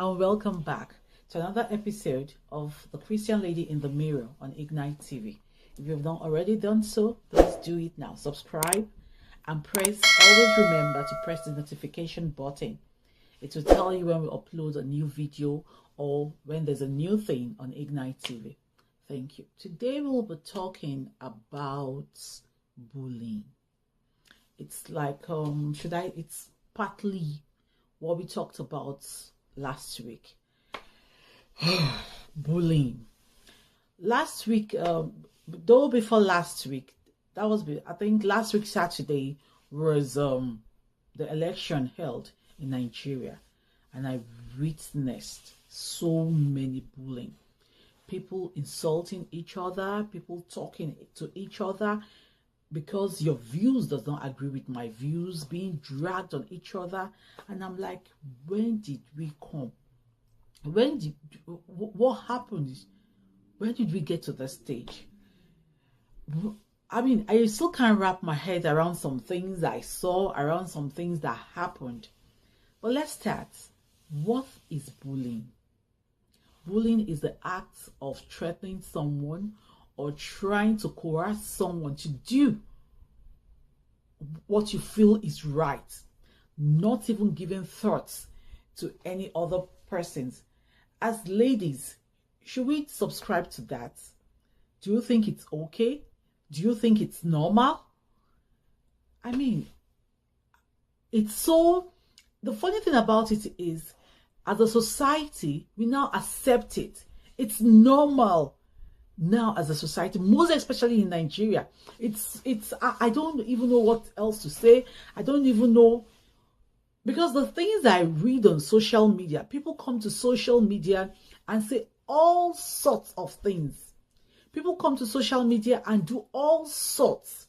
and welcome back to another episode of The Christian Lady in the Mirror on Ignite TV. If you've not already done so, please do it now. Subscribe and always remember to press the notification button. It will tell you when we upload a new video or when there's a new thing on Ignite TV. Thank you. Today we'll be talking about bullying. It's like, it's partly what we talked about last week. Bullying. Last week, though before last week, I think last week Saturday was the election held in Nigeria, and I witnessed so many bullying. People insulting each other, people talking to each other because your views does not agree with my views, being dragged on each other. And I'm like, when did we come? What happened? When did we get to this stage? I mean, I still can't wrap my head around some things I saw, around some things that happened. But let's start. What is bullying? Bullying is the act of threatening someone or trying to coerce someone to do what you feel is right, not even giving thoughts to any other persons. As ladies, should we subscribe to that? Do you think it's okay? Do you think it's normal? I mean, the funny thing about it is, as a society, we now accept it. It's normal now as a society, most especially in Nigeria. I don't even know what else to say. I don't even know, because the things I read on social media, people come to social media and say all sorts of things. People come to social media and do all sorts.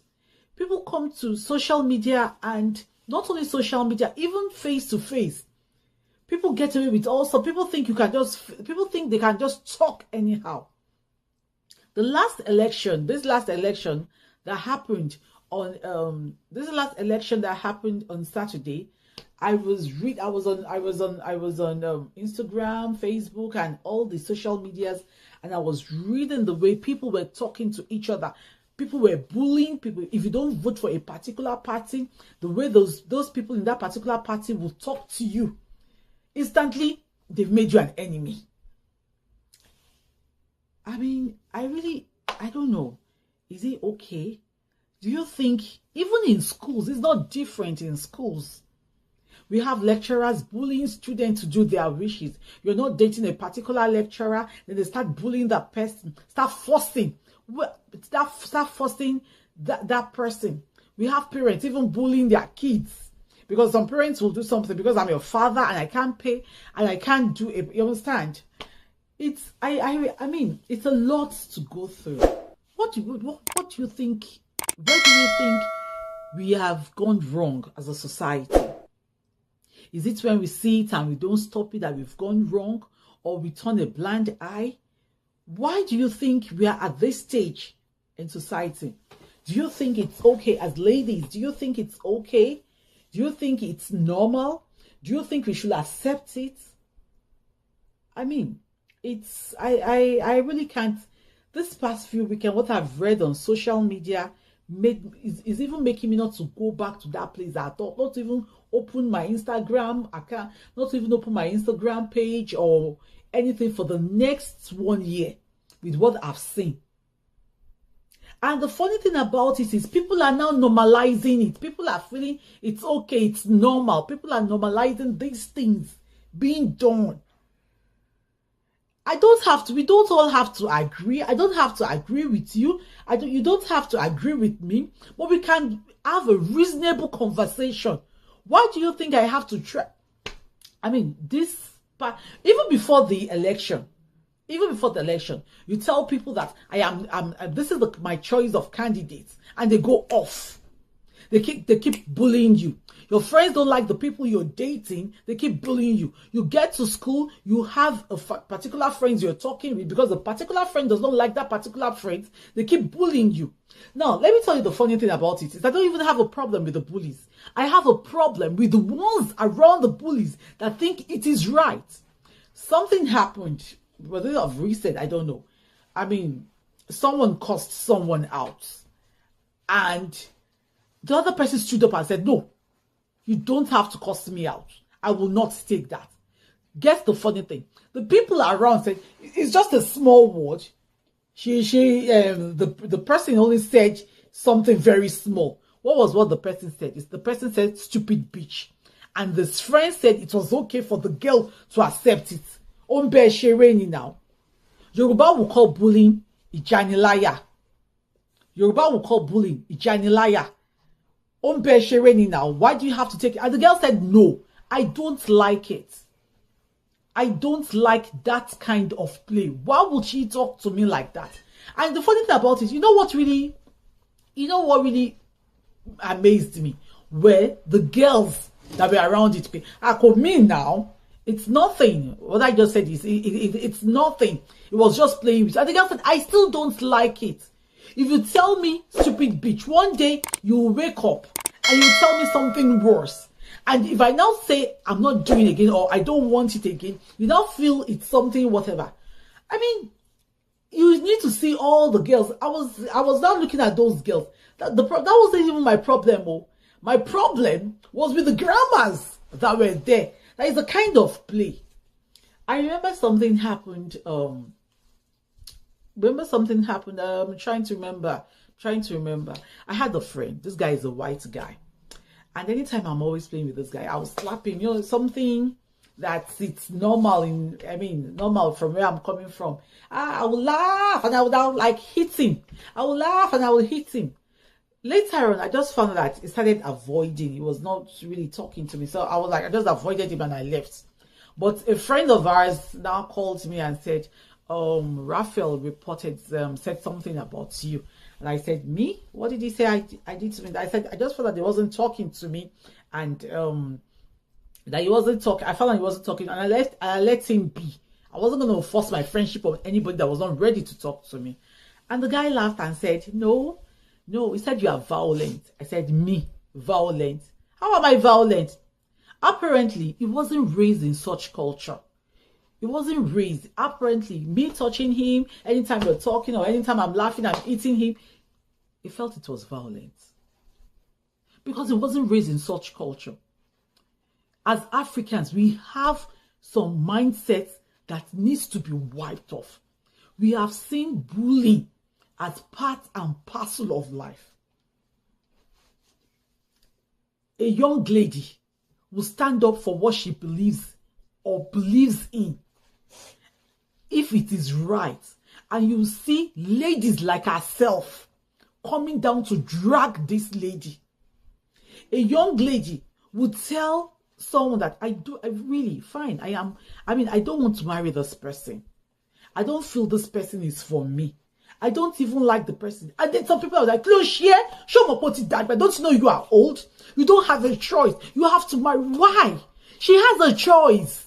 People come to social media, and not only social media, even face to face. People get away with all sorts. People think they can just talk anyhow. This last election that happened on Saturday, I was on Instagram, Facebook, and all the social medias, and I was reading the way people were talking to each other. People were bullying people. If you don't vote for a particular party, the way those people in that particular party will talk to you, instantly they've made you an enemy. I mean, I don't know. Is it okay? Do you think, even in schools, it's not different in schools? We have lecturers bullying students to do their wishes. You're not dating a particular lecturer, then they start bullying that person, start forcing that person. We have parents even bullying their kids, because some parents will do something because I'm your father and I can't pay and I can't do it. You understand? I mean, it's a lot to go through. What do you think? Where do you think we have gone wrong as a society? Is it when we see it and we don't stop it that we've gone wrong, or we turn a blind eye? Why do you think we are at this stage in society? Do you think it's okay as ladies? Do you think it's okay? Do you think it's normal? Do you think we should accept it? I mean, I really can't. This past few weekends, what I've read on social media is even making me not to go back to that place at all. Not even open my Instagram account, not even open my Instagram page or anything for the next 1 year with what I've seen. And the funny thing about it is, people are now normalizing it. People are feeling it's okay, it's normal. People are normalizing these things being done. We don't all have to agree. I don't have to agree with you. You don't have to agree with me, but we can have a reasonable conversation. Why do you think I have to try? I mean, even before the election, you tell people that this is my choice of candidates, and they go off. They keep bullying you. Your friends don't like the people you're dating. They keep bullying you. You get to school, you have a particular friends you're talking with, because the particular friend does not like that particular friend. They keep bullying you. Now, let me tell you the funny thing about it is, I don't even have a problem with the bullies. I have a problem with the ones around the bullies that think it is right. something happened, whether it of recent, I don't know. I mean, someone cussed someone out, and the other person stood up and said, no, you don't have to cuss me out. I will not take that. Guess the funny thing. The people around said, it's just a small word. The person only said something very small. What was what the person said? The person said, stupid bitch. And this friend said it was okay for the girl to accept it. Ombe Shereni now. Yoruba will call bullying Ijanilaya. Yoruba will call bullying Ijanilaya. Ombe Shereni now. Why do you have to take it? And the girl said, no, I don't like it. I don't like that kind of play. Why would she talk to me like that? And the funny thing about it, you know what really amazed me? Were the girls that were around it. I could mean now, it's nothing. What I just said is, it's nothing. It was just playing with. And the girl said, I still don't like it. If you tell me, stupid bitch, one day you will wake up and you tell me something worse. And if I now say I'm not doing it again, or I don't want it again, you now feel it's something whatever. I mean, you need to see all the girls. I was now looking at those girls. That wasn't even my problem. Oh. My problem was with the grandmas that were there. That is a kind of play. I remember something happened. I'm trying to remember. I had a friend. This guy is a white guy. And anytime I'm always playing with this guy, I was slapping, something that it's normal normal from where I'm coming from. I would laugh and I would like hit him. I would laugh and I would hit him. Later on, I just found that he started avoiding. He was not really talking to me. So I just avoided him and I left. But a friend of ours now called me and said, Raphael said something about you. And I said, me? What did he say I did to me? I said, I just felt that he wasn't talking to me, and that he wasn't talking. I felt that he wasn't talking, and I let him be. I wasn't going to force my friendship on anybody that was not ready to talk to me. And the guy laughed and said, no. He said, you are violent. I said, me? Violent? How am I violent? Apparently, he wasn't raised in such culture. He wasn't raised. Apparently, me touching him, anytime we're talking or anytime I'm laughing, I'm eating him, he felt it was violent. Because he wasn't raised in such culture. As Africans, we have some mindsets that needs to be wiped off. We have seen bullying as part and parcel of life. A young lady will stand up for what she believes or believes in, if it is right. And you see ladies like herself coming down to drag this lady. A young lady would tell someone that I don't want to marry this person. I don't feel this person is for me. I don't even like the person. And then some people are like, close here, show me what it that, but don't you know you are old? You don't have a choice. You have to marry. Why? She has a choice.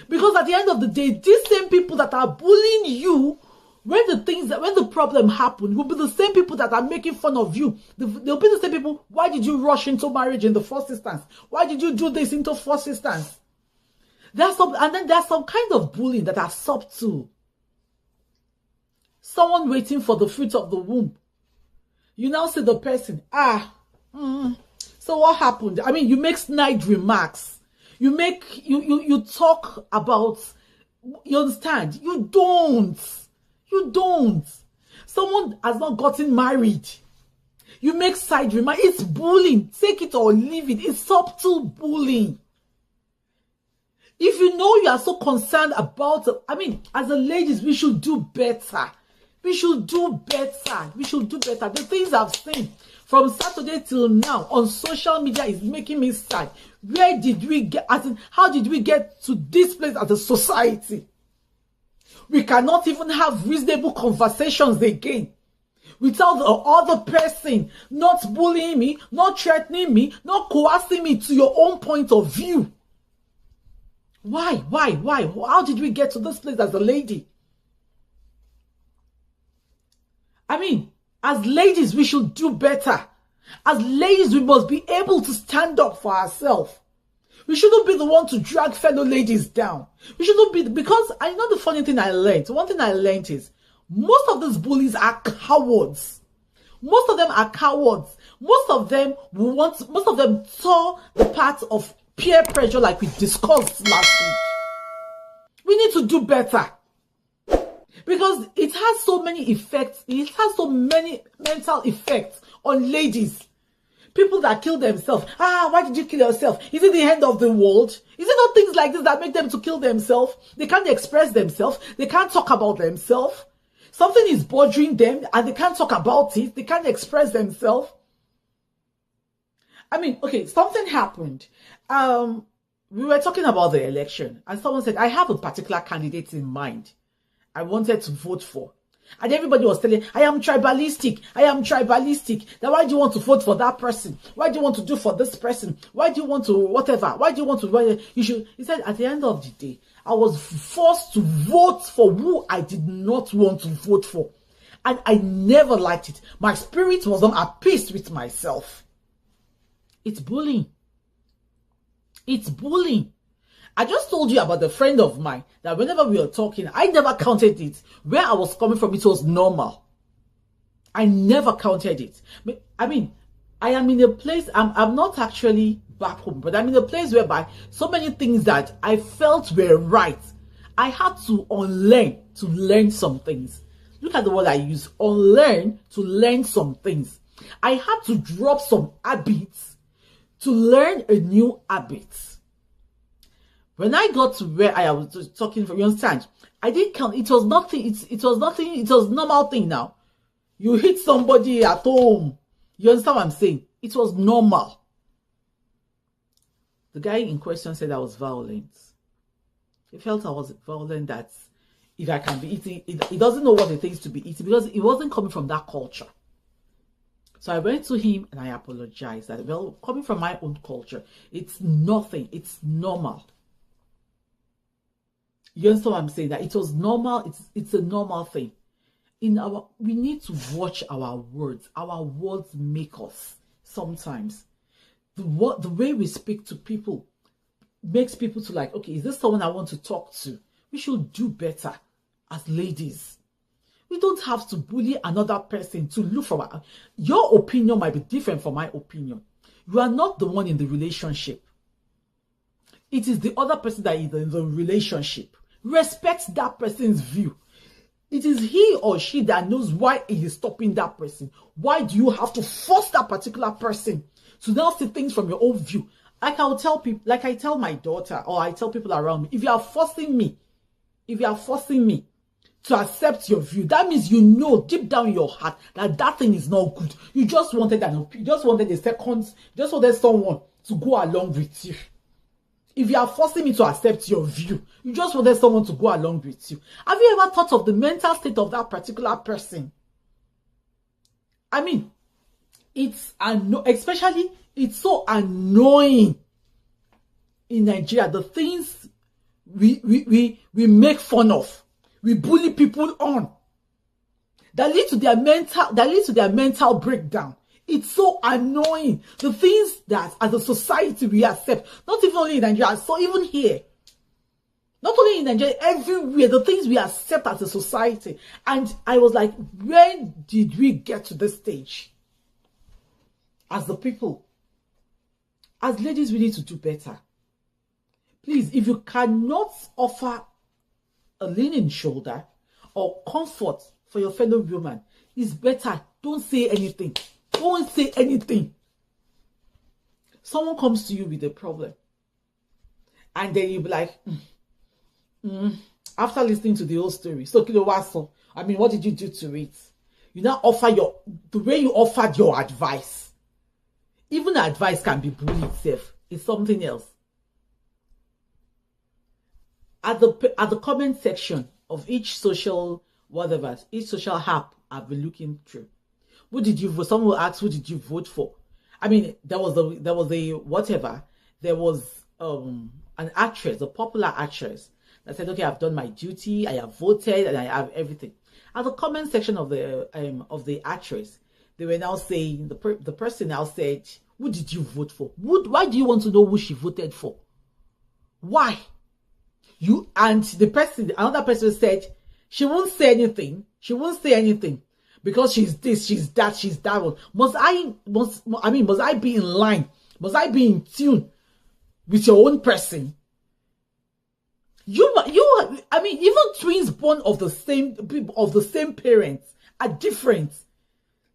Because at the end of the day, these same people that are bullying you, when the problem happens, will be the same people that are making fun of you. They'll be the same people. Why did you rush into marriage in the first instance? Why did you do this into first instance? And then there's some kind of bullying that are subtle. Someone waiting for the fruit of the womb. You now see the person, so what happened? I mean, you make snide remarks. You talk about, you understand? You don't. Someone has not gotten married. You make side remarks. It's bullying. Take it or leave it. It's subtle bullying. If you know you are so concerned about, as a ladies, we should do better. We should do better. The things I've seen from Saturday till now on social media is making me sad. Where did we get, how did we get to this place as a society? We cannot even have reasonable conversations again without the other person not bullying me, not threatening me, not coercing me to your own point of view. Why? How did we get to this place as a lady? As ladies, we should do better. As ladies, we must be able to stand up for ourselves. We shouldn't be the one to drag fellow ladies down. We shouldn't be, because I know the funny thing I learned. One thing I learned is most of these bullies are cowards. Most of them are cowards. Most of them saw the part of peer pressure like we discussed last week. We need to do better. Because it has so many effects. It has so many mental effects on ladies. People that kill themselves. Why did you kill yourself? Is it the end of the world? Is it not things like this that make them to kill themselves? They can't express themselves. They can't talk about themselves. Something is bothering them and they can't talk about it. They can't express themselves. I mean, okay, something happened. We were talking about the election and someone said, I have a particular candidate in mind I wanted to vote for. And everybody was telling, I am tribalistic. I am tribalistic. Now, why do you want to vote for that person? Why do you want to do for this person? Why do you want to whatever? Why do you want to, you should, he said, at the end of the day, I was forced to vote for who I did not want to vote for. And I never liked it. My spirit was not at peace with myself. It's bullying. It's bullying. I just told you about the friend of mine that whenever we were talking, I never counted it. Where I was coming from, it was normal. I never counted it. I mean, I am in a place, I'm not actually back home, but I'm in a place whereby so many things that I felt were right, I had to unlearn to learn some things. Look at the word I use, unlearn to learn some things. I had to drop some habits to learn a new habit. When I got to where I was talking from, you understand? I didn't count. It was nothing. It was nothing. It was normal thing now. You hit somebody at home. You understand what I'm saying? It was normal. The guy in question said I was violent. He felt I was violent, that if I can be eating, he doesn't know what it takes to be eating because it wasn't coming from that culture. So I went to him and I apologized that, well, coming from my own culture, it's nothing. It's normal. You understand what I'm saying? That it was normal. It's a normal thing. We need to watch our words. Our words make us sometimes. The way we speak to people makes people to like, okay, is this someone I want to talk to? We should do better as ladies. We don't have to bully another person to look for your opinion might be different from my opinion. You are not the one in the relationship. It is the other person that is in the relationship. Respect that person's view. It is he or she that knows why he is stopping that person. Why do you have to force that particular person to now see things from your own view? Like I will tell people, like I tell my daughter, or I tell people around me, if you are forcing me to accept your view, that means you know deep down in your heart that that thing is not good. You just wanted someone to go along with you. If you are forcing me to accept your view, you just wanted someone to go along with you. Have you ever thought of the mental state of that particular person? I mean, especially it's so annoying in Nigeria. The things we make fun of, we bully people on, that lead to their mental breakdown. It's so annoying. The things that as a society we accept, not even only in Nigeria, so even here. Not only in Nigeria, everywhere, the things we accept as a society. And I was like, when did we get to this stage? As the people, as ladies, we need to do better. Please, if you cannot offer a leaning shoulder or comfort for your fellow woman, it's better. Don't say anything. Don't say anything. Someone comes to you with a problem, and then you'll be like, after listening to the whole story, so I mean, what did you do to it? You now offer the way you offered your advice. Even advice can be bullied itself. It's something else. At the comment section of each social app I've been looking through, who did you vote? Someone will ask, who did you vote for? I mean, there was an actress, a popular actress, that said, okay, I've done my duty, I have voted, and I have everything. At the comment section of the actress, they were now saying, the person now said, who did you vote for? Why do you want to know who she voted for? Why? You and the person, another person said, she won't say anything. She won't say anything because she's this, she's that, she's that one. Must I be in line? Must I be in tune with your own person? Even twins born of the same parents are different.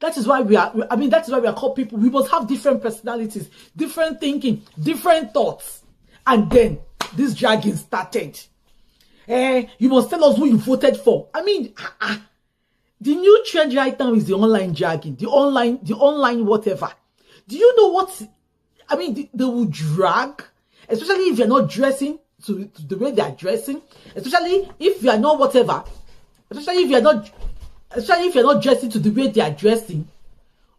That is why that is why we are called people. We must have different personalities, different thinking, different thoughts. And then this dragging started. You must tell us who you voted for. The new trend right now is the online dragging, the online whatever. Do you know what? They will drag, especially if you're not dressing to the way they are dressing, especially if you are not whatever, especially if you're not dressing to the way they are dressing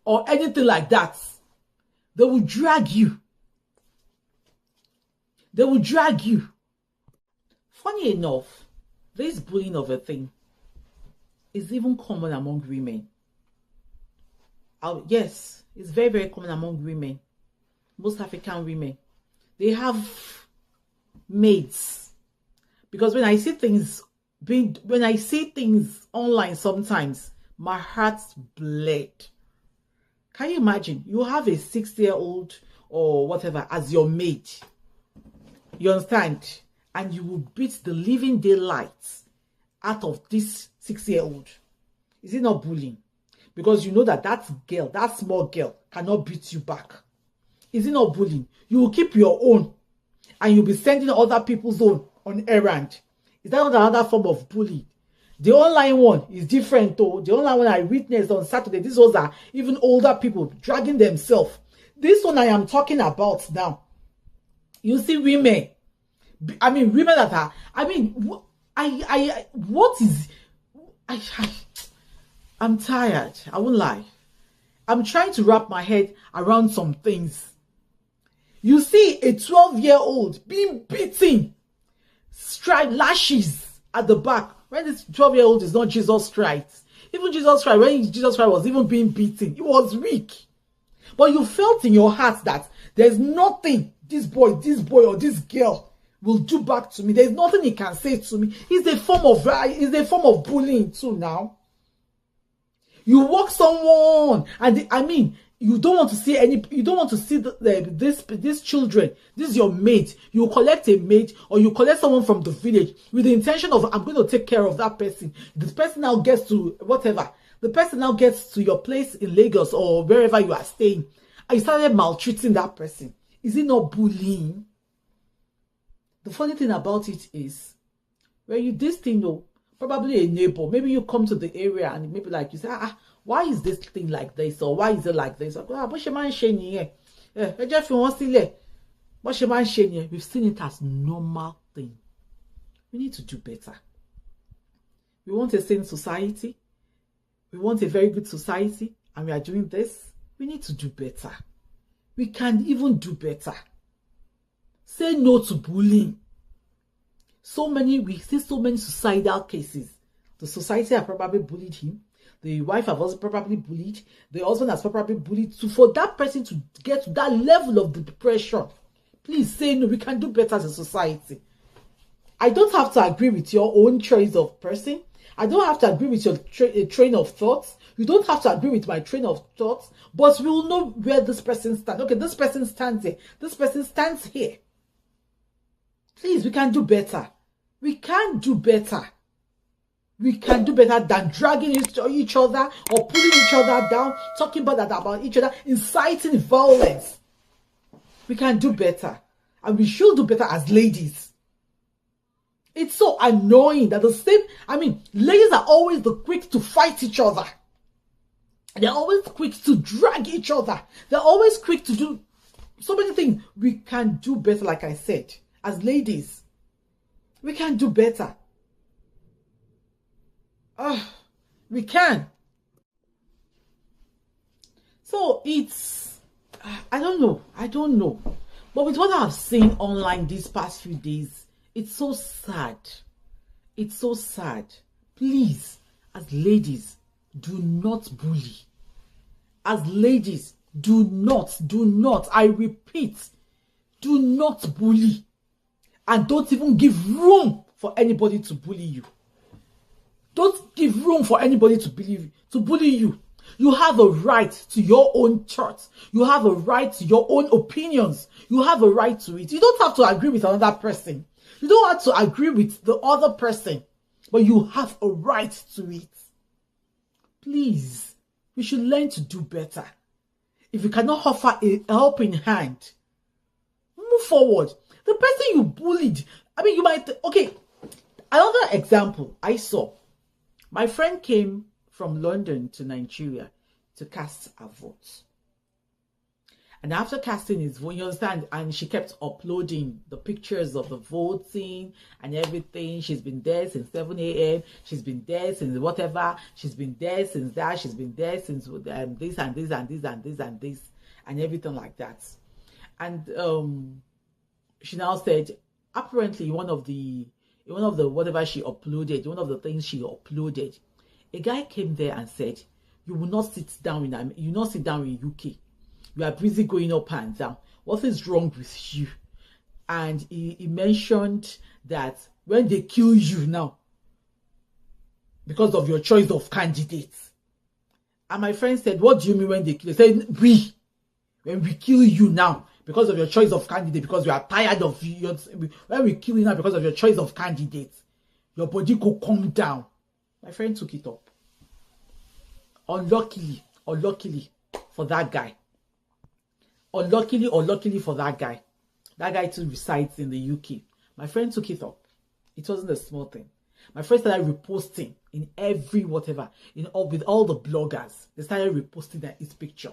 or anything like that. They will drag you. They will drag you. Funny enough, this bullying of a thing is even common among women. Yes, it's very, very common among women. Most African women, they have maids. Because when I see things online sometimes, my heart bled. Can you imagine? You have a 6-year-old or whatever as your maid. You understand? And you will beat the living daylights out of this 6-year-old. Is it not bullying? Because you know that girl, that small girl, cannot beat you back. Is it not bullying? You will keep your own and you'll be sending other people's own on errand. Is that not another form of bullying? The online one is different though. The online one I witnessed on Saturday, these ones are even older people dragging themselves. This one I am talking about now. You see women. Women that are, I'm tired. I won't lie. I'm trying to wrap my head around some things. You see a 12-year-old being beaten, lashes at the back. When this 12-year-old is not Jesus Christ. Even Jesus Christ, when Jesus Christ was even being beaten, he was weak. But you felt in your heart that there's nothing this boy or this girl will do back to me. There's nothing he can say to me. It's a form of bullying too now. You walk someone and you don't want to see these children. This is your mate. You collect a mate or you collect someone from the village with the intention of, I'm going to take care of that person. This person now gets to whatever. The person now gets to your place in Lagos or wherever you are staying. And you started maltreating that person. Is it not bullying? The funny thing about it is, when you this thing though, probably a neighbor, maybe you come to the area and maybe like you say, why is this thing like this? Or why is it like this? We've seen it as normal thing. We need to do better. We want a sane society. We want a very good society. And we are doing this. We need to do better. We can even do better. Say no to bullying. We see so many suicidal cases. The society have probably bullied him. The wife have also probably bullied. The husband has probably bullied. So for that person to get to that level of depression, please say no. We can do better as a society. I don't have to agree with your own choice of person. I don't have to agree with your train of thoughts. You don't have to agree with my train of thoughts. But we will know where this person stands. Okay, this person stands here. This person stands here. Please, we can do better. We can do better. We can do better than dragging each other or pulling each other down, talking about each other, inciting violence. We can do better. And we should do better as ladies. It's so annoying that ladies are always the quick to fight each other. They're always quick to drag each other. They're always quick to do so many things. We can do better, like I said. As ladies, we can do better. We can. So it's, I don't know. But with what I've seen online these past few days, it's so sad. It's so sad. Please, as ladies, do not bully. As ladies, do not, I repeat, do not bully. And don't even give room for anybody to bully you. Don't give room for anybody to bully you. You have a right to your own thoughts. You have a right to your own opinions. You have a right to it. You don't have to agree with another person. You don't have to agree with the other person. But you have a right to it. Please, we should learn to do better. If you cannot offer a helping hand, move forward. The person you bullied, I mean, you might, okay, another example I saw. My friend came from London to Nigeria to cast her vote. And after casting his vote, you understand, and she kept uploading the pictures of the voting and everything. She's been there since 7 a.m. She's been there since whatever. She's been there since that. She's been there since this and this and this and this and this and everything like that. And she now said, apparently one of the whatever she uploaded, one of the things she uploaded, a guy came there and said, you will not sit down in UK. You are busy going up and down. What is wrong with you? And he mentioned that when they kill you now, because of your choice of candidates. And my friend said, what do you mean when they kill you? He said, when we kill you now, because of your choice of candidate, because we are tired of you, when we kill you now because of your choice of candidate, your body could come down. My friend took it up. Unluckily for that guy. Unluckily for that guy. That guy too resides in the UK. My friend took it up. It wasn't a small thing. My friend started reposting in every whatever, with all the bloggers. They started reposting his picture.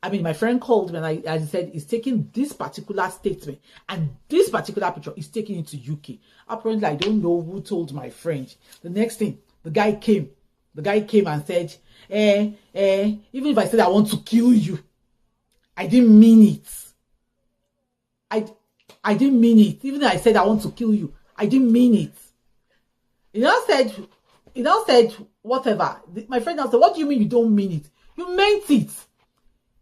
I mean, my friend called me and I said, he's taking this particular statement and this particular picture is taking it to UK. Apparently, I don't know who told my friend. The next thing, the guy came and said, even if I said I want to kill you, I didn't mean it. I didn't mean it. Even if I said I want to kill you, I didn't mean it. He now said, whatever. My friend now said, what do you mean you don't mean it? You meant it.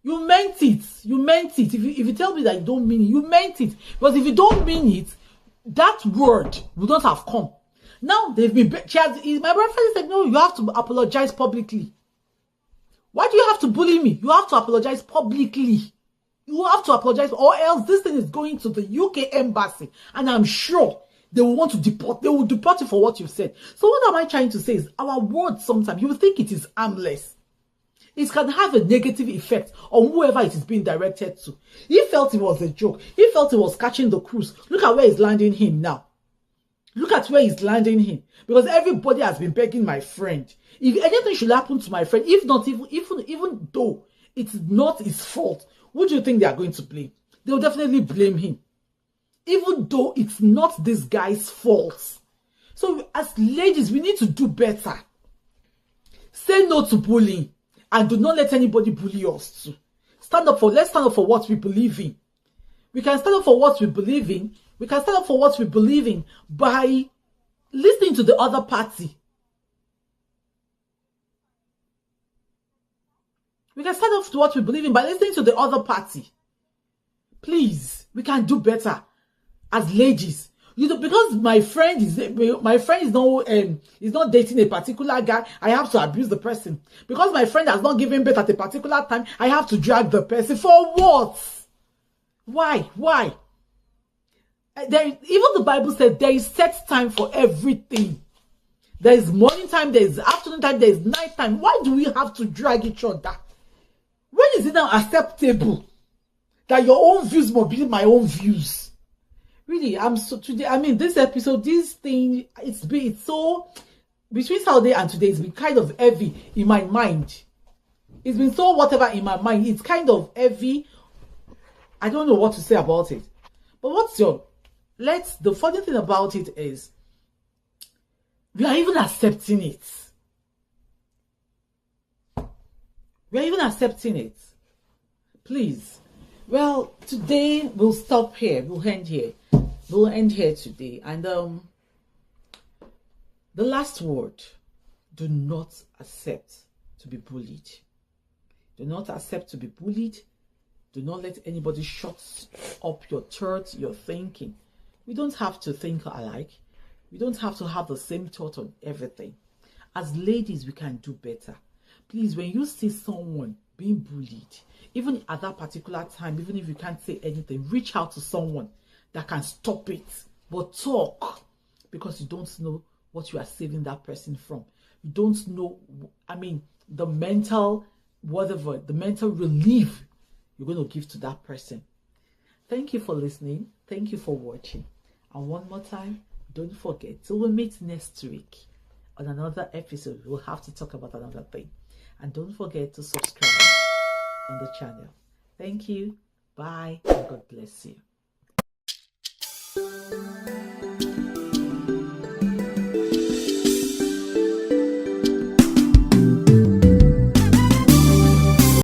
You meant it. You meant it. If you tell me that you don't mean it, you meant it. Because if you don't mean it, that word would not have come. Now they've been. My boyfriend said, no, you have to apologize publicly. Why do you have to bully me? You have to apologize publicly. You have to apologize, or else this thing is going to the UK embassy, and I'm sure they will want to deport. They will deport you for what you've said. So what am I trying to say is, our words sometimes you will think it is harmless. It can have a negative effect on whoever it is being directed to. He felt it was a joke. He felt it was catching the cruise. Look at where it's landing him now. Look at where he's landing him. Because everybody has been begging my friend. If anything should happen to my friend, if not even though it's not his fault, who do you think they are going to blame? They will definitely blame him. Even though it's not this guy's fault. So as ladies, we need to do better. Say no to bullying. And do not let anybody bully us too. Let's stand up for what we believe in. We can stand up for what we believe in. We can stand up for what we believe in by listening to the other party. We can stand up for what we believe in by listening to the other party. Please, we can do better as ladies. You know, because my friend is not dating a particular guy, I have to abuse the person. Because my friend has not given birth at a particular time, I have to drag the person. For what? Why? Even the Bible said there is set time for everything. There is morning time, there is afternoon time, there is night time. Why do we have to drag each other? When is it now acceptable that your own views must be my own views? Really, this episode, this thing, it's so, between Saturday and today, it's been kind of heavy in my mind. It's been so whatever in my mind. It's kind of heavy. I don't know what to say about it. But the funny thing about it is, we are even accepting it. We are even accepting it. Please. Well, today we'll stop here. We'll end here. We'll end here today. And the last word, do not accept to be bullied. Do not accept to be bullied. Do not let anybody shut up your thoughts, your thinking. We don't have to think alike. We don't have to have the same thought on everything. As ladies, we can do better. Please, when you see someone being bullied, even at that particular time, even if you can't say anything, reach out to someone that can stop it. But talk, because you don't know what you are saving that person from. You don't know, the mental, the mental relief you're going to give to that person. Thank you for listening. Thank you for watching. And one more time, don't forget, till we meet next week on another episode, we'll have to talk about another thing. And don't forget to subscribe on the channel. Thank you. Bye. And God bless you.